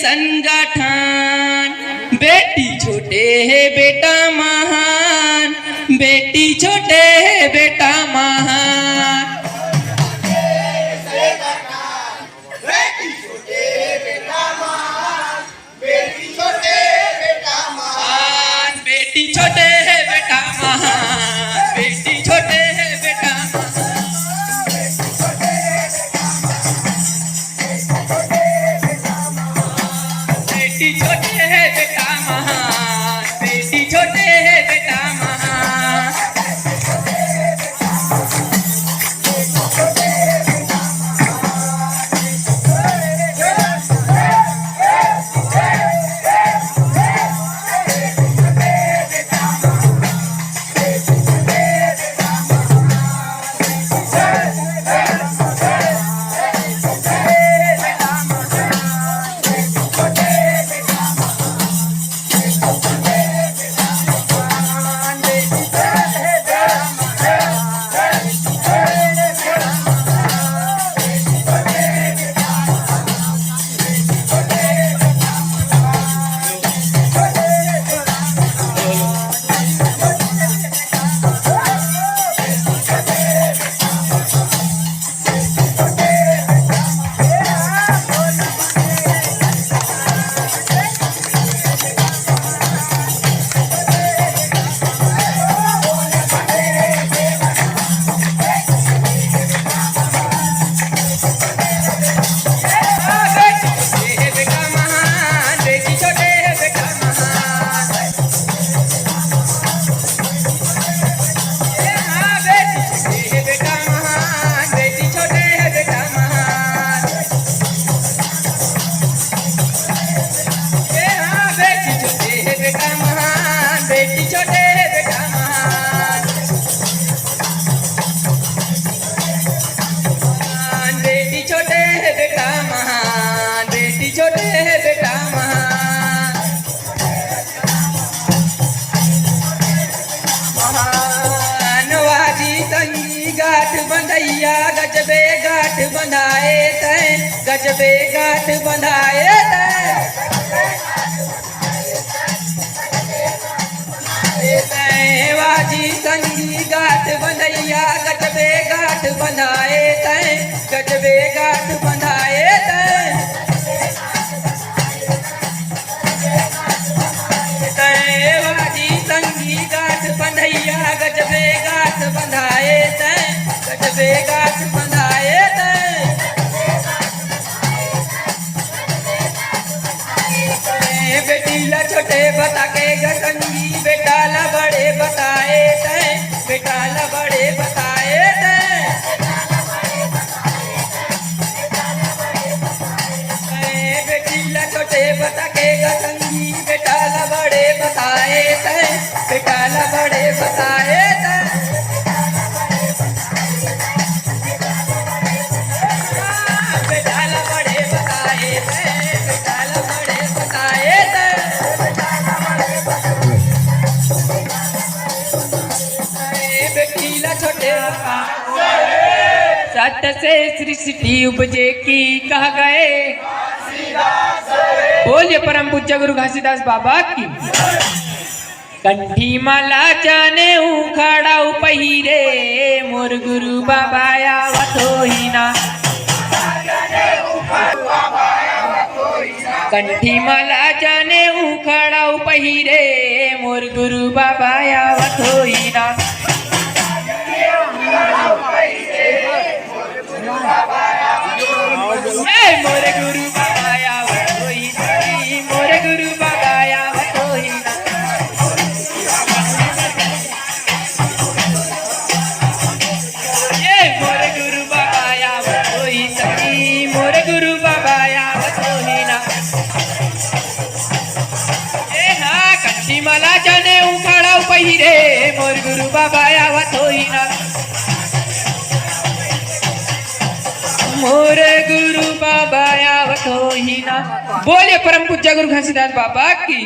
संगठन। बेटी छोटे है बेटा महान, बेटी छोटे है बेटा महान। बेटी छोटे बेटा महान, बेटी छोटे बेटा महान, बेटी छोटे है बेटा महान, बेटी छोटे है बेटा महान, बेटी छोटे है बेटा महान, बेटी छोटे है बेटा महान। बेटी छोटे है बेटा महान, बेटी छोटे है बेटा महान, बेटी छोटे है बेटा महान। महानवाजी तंगी गाठ बंधैया, गजबे गाठ बंधाए तैं, गजबे गाठ बंधाए तैं। वाजी संगी गाठ बंधैया, गजबे गाठ बंधाए तैं, गजबे गाठ बंधाए तैं। वाजी संगी गाठ बंधैया, गजबे गाठ बंधाए तैं, गजबे गाठ बंधाए तैं। बेटी ला छोटे बता के गटंगी, बेटा ला बड़े बताए तैं, बेटा ला बड़े बताए तैं। बेटी ला छोटे बता के गटंगी, बेटा ला बड़े बताए तैं, बेटा ला बड़े बताए तैं। बेटा ला बड़े बताए तैं, बेटा ला बड़े बताए तैं। छोटे सत से सृष्टि उपजे की कह गए। बोलिए परम पूज्य गुरु घासीदास बाबा की। कंठी माला जाने उखाड़ा पहिरे, मोर गुरु बाबा आवत होई ना। कंठी माला जाने उखाड़ा पहिरे, मोर गुरु बाबा आवत होई ना। मोरे गुरु बाबा आवत होई ना, मोरे गुरु बाबा आवत होई ना। मोरे गुरु बाबा आवत होई ना, मोरे गुरु बाबा आवत होई ना। कंठी माला जाने उखाड़ा पहिरे, मोर गुरु बाबा आवत होई ना। मोर गुरु बाबा आवत होई ना। बोले परम पूज्य गुरु घासीदास बाबा की।